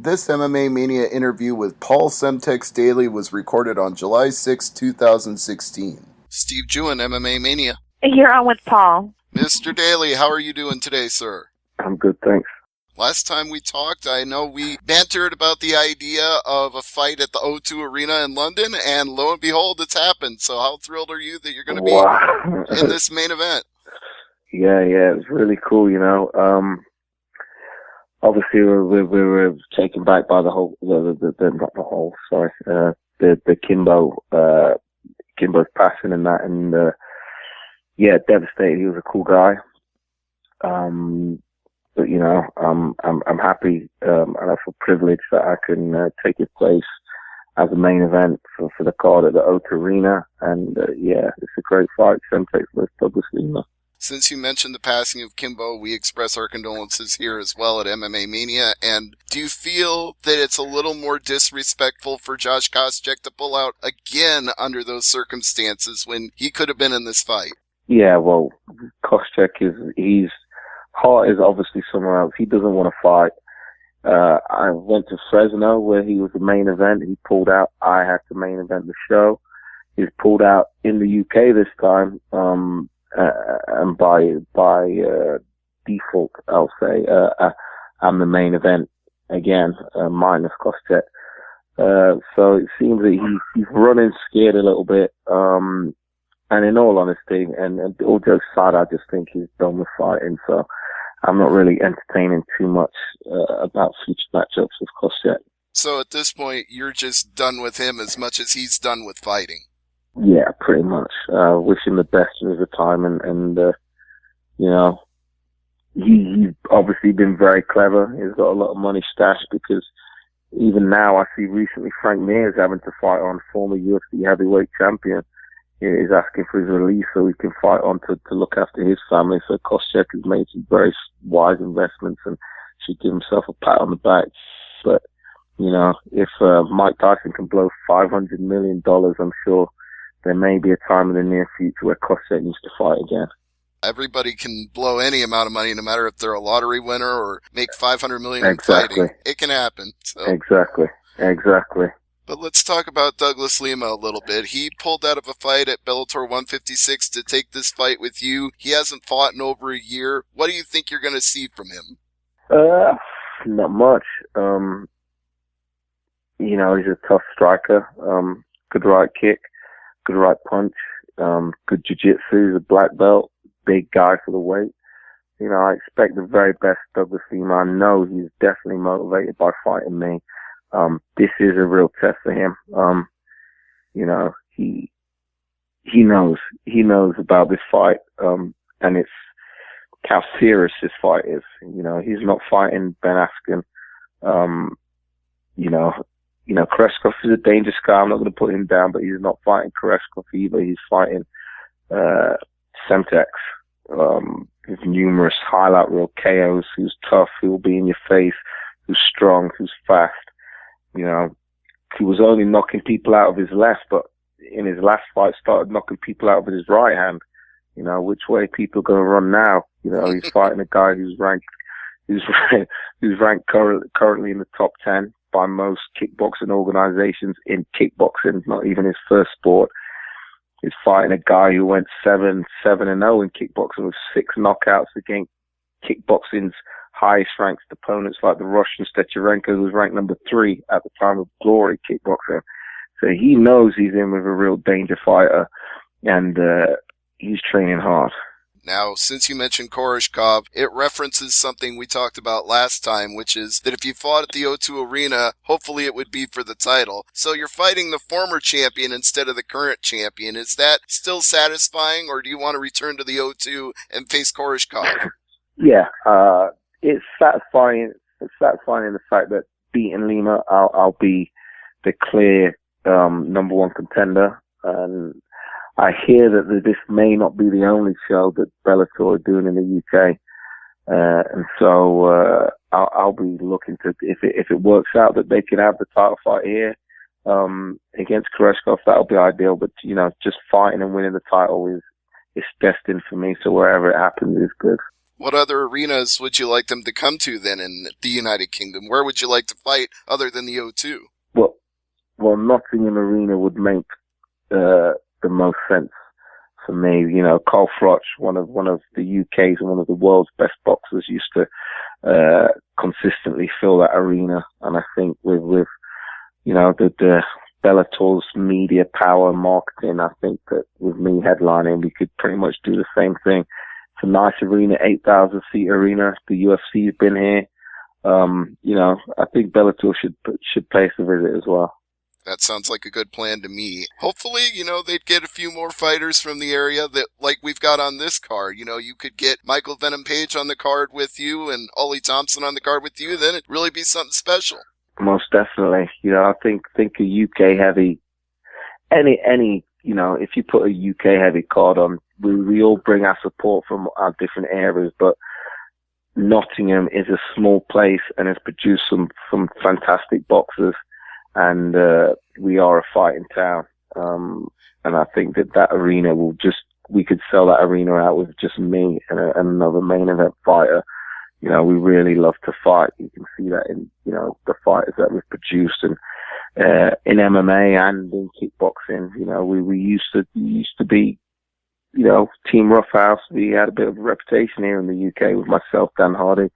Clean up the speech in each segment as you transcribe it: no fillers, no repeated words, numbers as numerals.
This MMA Mania interview with Paul Semtex Daley was recorded on July 6, 2016. Steve Jewin, MMA Mania. You're on with Paul. Mr. Daley, how are you doing today, sir? I'm good, thanks. Last time we talked, I know we bantered about the idea of a fight at the O2 Arena in London, and lo and behold, it's happened. So how thrilled are you that you're going to be in this main event? Yeah, it's really cool, you know. Obviously, we were taken back by the Kimbo's passing and that, and devastated. He was a cool guy. But you know, I'm happy, and I feel privileged that I can take his place as a main event for the card at the O2 Arena, and it's a great fight. Semtex versus Douglas Lima. Since you mentioned the passing of Kimbo, we express our condolences here as well at MMA Mania. And do you feel that it's a little more disrespectful for Josh Koscheck to pull out again under those circumstances when he could have been in this fight? Yeah, well, Koscheck his heart is obviously somewhere else. He doesn't want to fight. I went to Fresno where he was the main event. He pulled out. I had to main event the show. He's pulled out in the UK this time. And by default, I'll say, I'm the main event again, minus Koscheck. So it seems that he's running scared a little bit. And in all honesty, and all jokes aside, I just think he's done with fighting. So I'm not really entertaining too much about future matchups with Koscheck. So at this point, you're just done with him as much as he's done with fighting. Yeah, pretty much. Wish him the best in his retirement, and you know, he's obviously been very clever. He's got a lot of money stashed, because even now I see recently Frank Mir is having to fight on, former UFC heavyweight champion. He's asking for his release so he can fight on to look after his family. So Koscheck has made some very wise investments and should give himself a pat on the back. But you know, if Mike Tyson can blow $500 million, I'm sure there may be a time in the near future where Koscheck needs to fight again. Everybody can blow any amount of money, no matter if they're a lottery winner or make $500 million Exactly. in fighting. It can happen. So. Exactly. But let's talk about Douglas Lima a little bit. He pulled out of a fight at Bellator 156 to take this fight with you. He hasn't fought in over a year. What do you think you're going to see from him? Not much. You know, he's a tough striker. Good right kick. Good right punch, good jiu-jitsu, he's a black belt, big guy for the weight. You know, I expect the very best Douglas Lima. I know he's definitely motivated by fighting me. This is a real test for him. You know, he knows about this fight, and it's how serious this fight is. You know, he's not fighting Ben Askren. You know, Koreshkov is a dangerous guy. I'm not going to put him down, but he's not fighting Koreshkov either. He's fighting Semtex. With numerous highlight reel KOs. Who's tough, who will be in your face, who's strong, who's fast. You know, he was only knocking people out of his left, but in his last fight started knocking people out of his right hand. You know, which way people are going to run now? You know, he's fighting a guy who's ranked currently in the top 10 by most kickboxing organizations in kickboxing, not even his first sport. He's fighting a guy who went 7-0 in kickboxing with 6 knockouts against kickboxing's highest ranked opponents like the Russian Stecharenko, who was ranked number 3 at the time of glory kickboxing. So he knows he's in with a real danger fighter, and he's training hard. Now, since you mentioned Koreshkov, it references something we talked about last time, which is that if you fought at the O2 Arena, hopefully it would be for the title. So you're fighting the former champion instead of the current champion. Is that still satisfying, or do you want to return to the O2 and face Koreshkov? Yeah, it's satisfying. It's satisfying in the fact that beating Lima, I'll be the clear number 1 contender, and I hear that this may not be the only show that Bellator are doing in the UK, and so I'll be looking to, if it works out that they can have the title fight here against Koreshkov, that'll be ideal. But you know, just fighting and winning the title is destined for me. So wherever it happens is good. What other arenas would you like them to come to then in the United Kingdom? Where would you like to fight other than the O2? Well, Nottingham Arena would make the most sense for me. You know, Carl Froch, one of the UK's and one of the world's best boxers, used to consistently fill that arena. And I think with you know the Bellator's media power marketing, I think that with me headlining, we could pretty much do the same thing. It's a nice arena, 8,000 seat arena. The UFC's been here. You know, I think Bellator should pay us a visit as well. That sounds like a good plan to me. Hopefully, you know, they'd get a few more fighters from the area that, like we've got on this card. You know, you could get Michael Venom Page on the card with you and Ollie Thompson on the card with you. Then it'd really be something special. Most definitely. You know, I think a UK heavy, any, you know, if you put a UK heavy card on, we all bring our support from our different areas, but Nottingham is a small place and has produced some fantastic boxers, and we are a fighting town. And I think that arena we could sell that arena out with just me and another main event fighter. You know, we really love to fight. You can see that in, you know, the fighters that we've produced, and in MMA and in kickboxing. You know, we used to be, you know, Team Roughhouse. We had a bit of a reputation here in the UK with myself, Dan Hardy,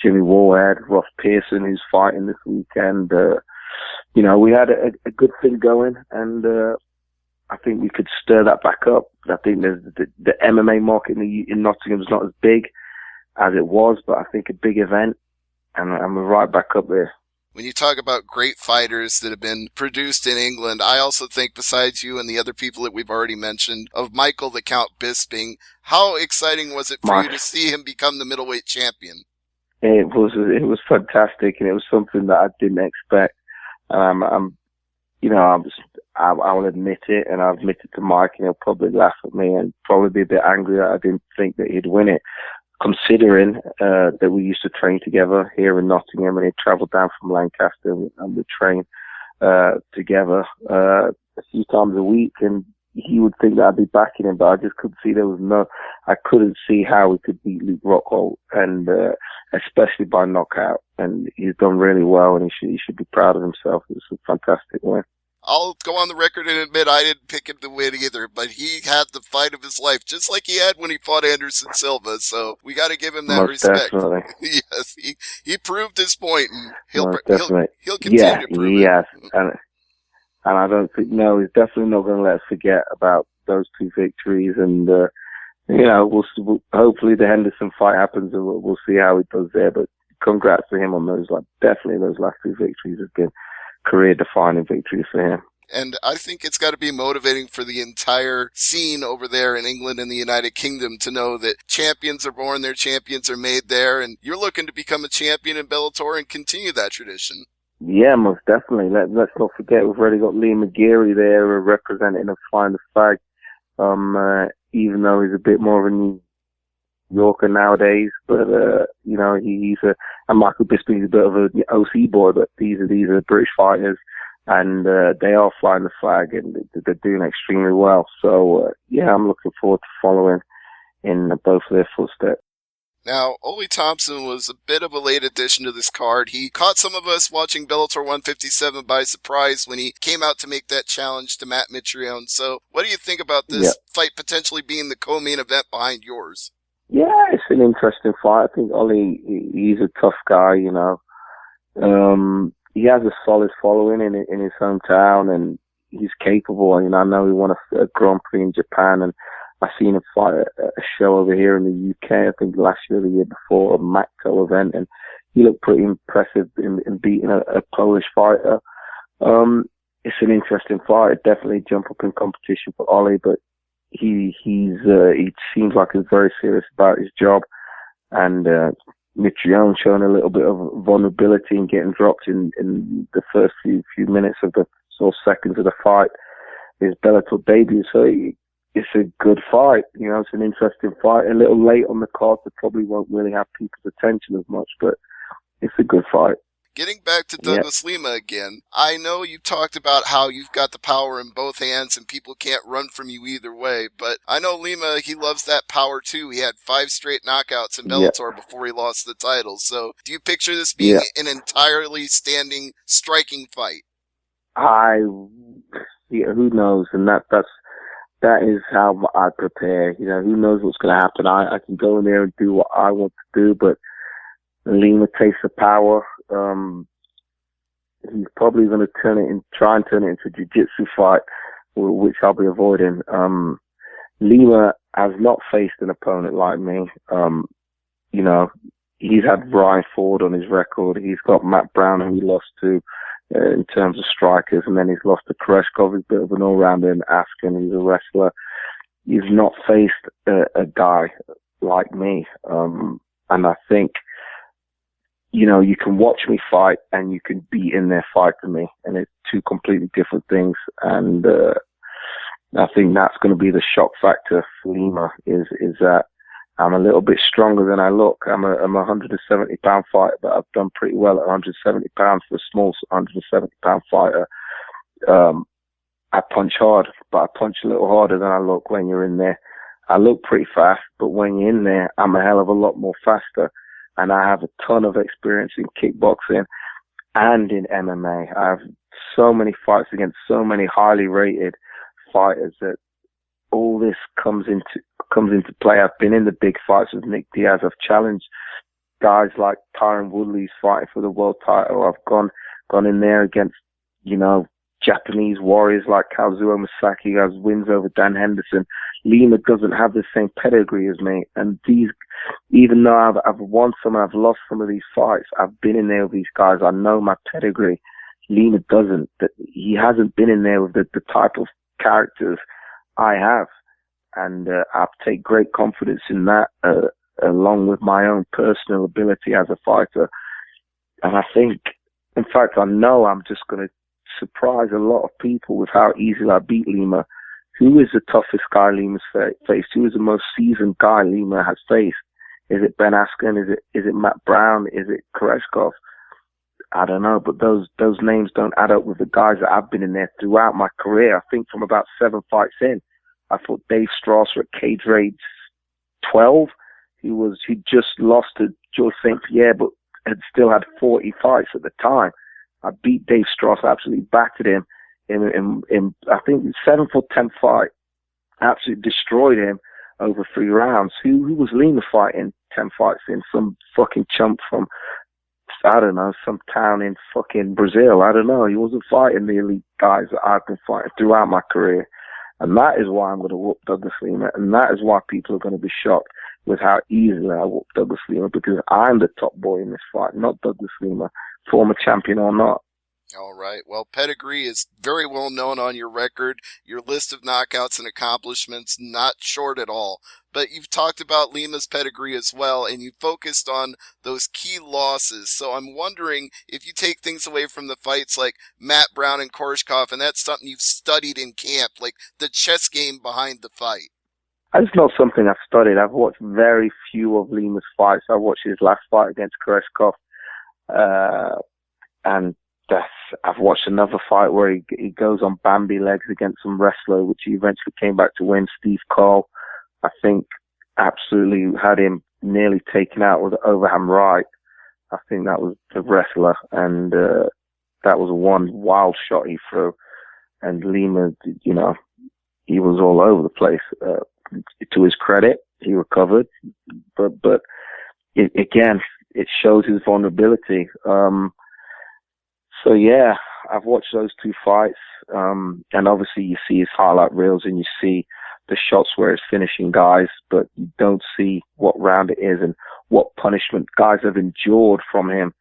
Jimmy Warhead, Ross Pearson, who's fighting this weekend. You know, we had a good thing going, and I think we could stir that back up. I think the MMA market in Nottingham is not as big as it was, but I think a big event, and we're right back up there. When you talk about great fighters that have been produced in England, I also think, besides you and the other people that we've already mentioned, of Michael the Count Bisping. How exciting was it for you to see him become the middleweight champion? It was fantastic, and it was something that I didn't expect. You know, I will admit it, and I'll admit it to Mike, and he'll probably laugh at me and probably be a bit angry that I didn't think that he'd win it, considering that we used to train together here in Nottingham, and he'd travel down from Lancaster, and we'd train together a few times a week, and he would think that I'd be backing him, but I just couldn't see I couldn't see how we could beat Luke Rockhold, and especially by knockout. And he's done really well, and he should be proud of himself. It was a fantastic win. I'll go on the record and admit I didn't pick him to win either, but he had the fight of his life, just like he had when he fought Anderson Silva. So we got to give him that Most respect. Definitely. Yes, he proved his point, and he'll continue to prove it. Yes, and I don't think he's definitely not going to let us forget about those two victories. And you know, we'll hopefully the Henderson fight happens, and we'll see how he does there. But congrats to him on those. Definitely those last two victories have been career-defining victories for him. And I think it's got to be motivating for the entire scene over there in England and the United Kingdom to know that champions are born there, champions are made there, and you're looking to become a champion in Bellator and continue that tradition. Yeah, most definitely. Let's not forget we've already got Lima there representing and flying the flag. Even though he's a bit more of a New Yorker nowadays, but you know, and Michael Bisping's a bit of an OC boy, but these are British fighters, and they are flying the flag, and they're doing extremely well. So yeah, I'm looking forward to following in both of their footsteps. Now, Ollie Thompson was a bit of a late addition to this card. He caught some of us watching Bellator 157 by surprise when he came out to make that challenge to Matt Mitrione. So what do you think about this fight potentially being the co-main event behind yours? Yeah, it's an interesting fight. I think Ollie, he's a tough guy, you know. He has a solid following in his hometown, and he's capable. I know he won a Grand Prix in Japan, and I've seen him fight a show over here in the UK, I think last year or the year before, a Macto event, and he looked pretty impressive in beating a Polish fighter. It's an interesting fight. Definitely jump up in competition for Ollie, but he seems like he's very serious about his job, and Mitrione showing a little bit of vulnerability and getting dropped in the first few minutes of the seconds of the fight, his Bellator debut. So it's a good fight. You know, it's an interesting fight. A little late on the card, so probably won't really have people's attention as much, but it's a good fight. Getting back to Yep. Douglas Lima again, I know you talked about how you've got the power in both hands and people can't run from you either way, but I know Lima, he loves that power too. He had 5 straight knockouts in Yep. Bellator before he lost the title. So do you picture this being Yep. an entirely standing, striking fight? Who knows? And that is how I prepare. You know, who knows what's going to happen? I can go in there and do what I want to do, but Lima takes the power. He's probably going to try and turn it into a jiu-jitsu fight, which I'll be avoiding. Lima has not faced an opponent like me. You know, he's had Ryan Ford on his record. He's got Matt Brown, who he lost to in terms of strikers, and then he's lost to Koreshkov. He's a bit of an all-rounder, and Askin, he's a wrestler. He's not faced a guy like me. And I think, you know, you can watch me fight and you can be in there fighting me, and it's two completely different things. And I think that's going to be the shock factor for Lima is that I'm a little bit stronger than I look. I'm a 170-pound fighter, but I've done pretty well at 170 pounds for a small 170-pound fighter. I punch hard, but I punch a little harder than I look when you're in there. I look pretty fast, but when you're in there, I'm a hell of a lot more faster. And I have a ton of experience in kickboxing and in MMA. I have so many fights against so many highly rated fighters that all this comes into play. I've been in the big fights with Nick Diaz. I've challenged guys like Tyron Woodley's fighting for the world title. I've gone in there against, you know, Japanese warriors like Kazuo Masaki, who has wins over Dan Henderson. Lima doesn't have the same pedigree as me, and even though I've won some and I've lost some of these fights, I've been in there with these guys. I know my pedigree. Lima doesn't. He hasn't been in there with the type of characters I have, and I take great confidence in that, along with my own personal ability as a fighter. And I think, in fact, I know I'm just going to surprise a lot of people with how easily I beat Lima. Who is the toughest guy Lima's faced? Who is the most seasoned guy Lima has faced? Is it Ben Askren? Is it Matt Brown? Is it Koreshkov? I don't know, but those names don't add up with the guys that I've been in there throughout my career. I think from about 7 fights in, I fought Dave Strasser at Cage Raids 12. He just lost to George St. Pierre, but had still had 40 fights at the time. I beat Dave Strasser, absolutely battered him in I think 7 for 10 fight. Absolutely destroyed him over 3 rounds. Who was Lima fighting 10 fights in? Some fucking chump from, I don't know, some town in fucking Brazil. I don't know. He wasn't fighting the elite guys that I've been fighting throughout my career. And that is why I'm going to whoop Douglas Lima. And that is why people are going to be shocked with how easily I whoop Douglas Lima, because I'm the top boy in this fight, not Douglas Lima, former champion or not. All right. Well, pedigree is very well known on your record. Your list of knockouts and accomplishments, not short at all. But you've talked about Lima's pedigree as well, and you focused on those key losses. So I'm wondering if you take things away from the fights like Matt Brown and Koreshkov, and that's something you've studied in camp, like the chess game behind the fight. It's not something I've studied. I've watched very few of Lima's fights. I watched his last fight against Koreshkov, and I've watched another fight where he goes on Bambi legs against some wrestler, which he eventually came back to win, Steve Cole. I think absolutely had him nearly taken out with the overhand right. I think that was the wrestler, and that was one wild shot he threw. And Lima, you know, he was all over the place. To his credit, he recovered, but again, it shows his vulnerability. So yeah, I've watched those 2 fights, and obviously you see his highlight reels and you see the shots where it's finishing guys, but you don't see what round it is and what punishment guys have endured from him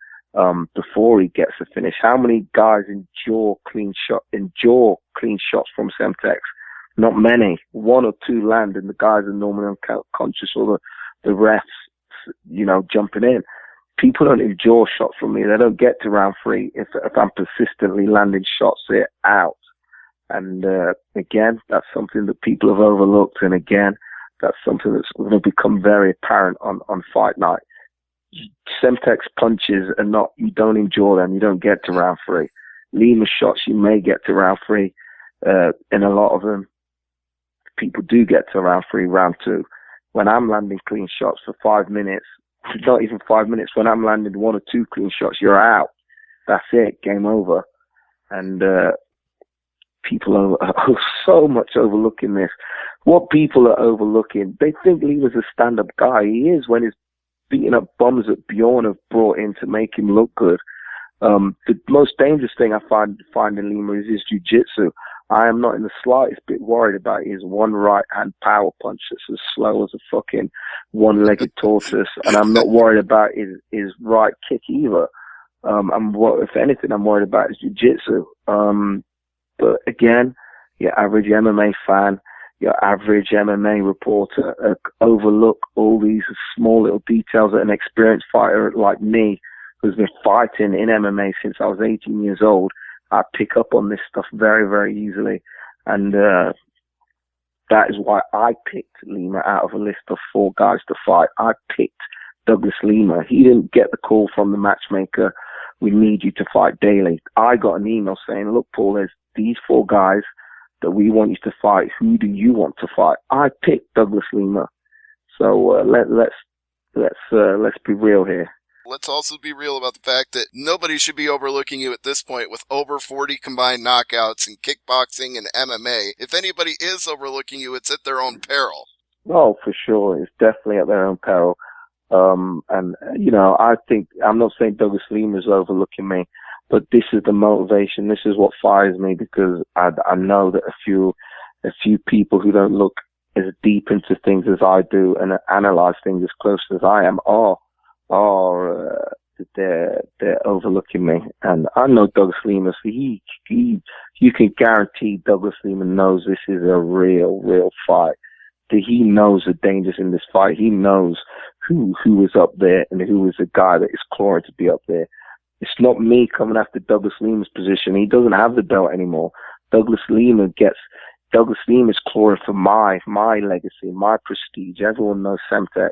before he gets the finish. How many guys endure clean shots from Semtex? Not many. 1 or 2 land, and the guys are normally unconscious, or the refs, you know, jumping in. People don't endure shots from me. They don't get to round 3 if I'm persistently landing shots there out. And again, that's something that people have overlooked. And again, that's something that's going to become very apparent on fight night. Semtex punches are not, you don't enjoy them. You don't get to round 3. Lima shots, you may get to round 3. And a lot of them, people do get to round 3, round 2. When I'm landing clean shots for 5 minutes, not even 5 minutes, when I'm landing 1 or 2 clean shots, you're out. That's it, game over. And people are so much overlooking this. What people are overlooking, they think Lima's a stand-up guy. He is when he's beating up bums that Bjorn have brought in to make him look good. The most dangerous thing I find in Lima is his jiu-jitsu. I am not in the slightest bit worried about his one right-hand power punch that's as slow as a fucking one-legged tortoise, and I'm not worried about his right kick either. If anything, I'm worried about his jiu-jitsu. But again, your average MMA fan, your average MMA reporter overlook all these small little details that an experienced fighter like me, who's been fighting in MMA since I was 18 years old, I pick up on this stuff very, very easily. And that is why I picked Lima out of a list of 4 guys to fight. I picked Douglas Lima. He didn't get the call from the matchmaker, we need you to fight Daley. I got an email saying, look, Paul, there's these 4 guys that we want you to fight. Who do you want to fight? I picked Douglas Lima. So let's be real here. Let's also be real about the fact that nobody should be overlooking you at this point with over 40 combined knockouts in kickboxing and MMA. If anybody is overlooking you, it's at their own peril. Oh, for sure. It's definitely at their own peril. And, I think, I'm not saying Douglas Lima is overlooking me, but this is the motivation. This is what fires me, because I know that a few people who don't look as deep into things as I do and analyze things as close as I am they're overlooking me. And I know Douglas Lima, so you can guarantee Douglas Lima knows this is a real fight. That he knows the dangers in this fight. He knows who is up there and who is the guy that is clawing to be up there. It's not me coming after Douglas Lima's position. He doesn't have the belt anymore. Douglas Lima is clawing for my legacy, my prestige. Everyone knows Semtex.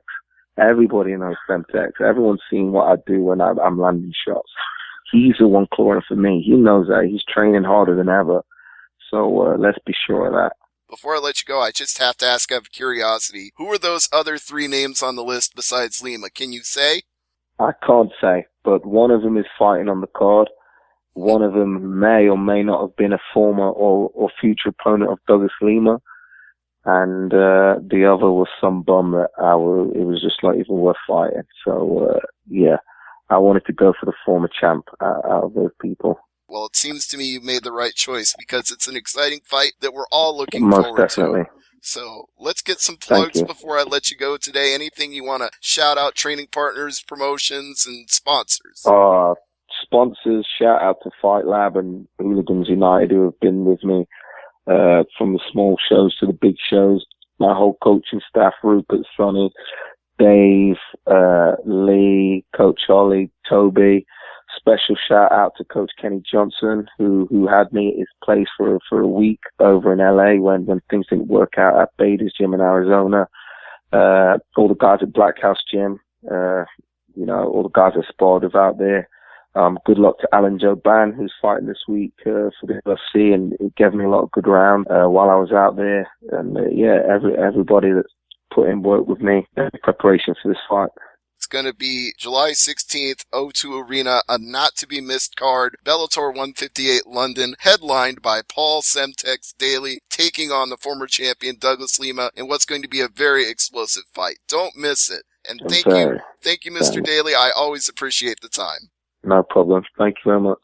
Everybody knows Semtex. Everyone's seen what I do when I'm landing shots. He's the one clawing for me. He knows that. He's training harder than ever. So let's be sure of that. Before I let you go, I just have to ask out of curiosity, who are those other 3 names on the list besides Lima? Can you say? I can't say, but one of them is fighting on the card. One of them may or may not have been a former or future opponent of Douglas Lima. And the other was some bum that it was just not even worth fighting. So, I wanted to go for the former champ out of those people. Well, it seems to me you made the right choice, because it's an exciting fight that we're all looking Most forward definitely. to. So let's get some plugs before I let you go today. Anything you want to shout out, training partners, promotions, and sponsors? Sponsors, shout out to Fight Lab and Hooligans United, who have been with me from the small shows to the big shows. My whole coaching staff, Rupert, Sonny, Dave, Lee, Coach Ollie, Toby. Special shout out to Coach Kenny Johnson, who had me at his place for a week over in LA when things didn't work out at Bader's Gym in Arizona. All the guys at Black House Gym, all the guys I sparred with out there. Good luck to Alan Joban, who's fighting this week for the UFC, and it gave me a lot of good round while I was out there. And everybody that's put in work with me in preparation for this fight. It's going to be July 16th, O2 Arena, a not-to-be-missed card, Bellator 158 London, headlined by Paul Semtex Daley, taking on the former champion Douglas Lima in what's going to be a very explosive fight. Don't miss it. And thank you, Mr. Daley. I always appreciate the time. No problem. Thank you very much.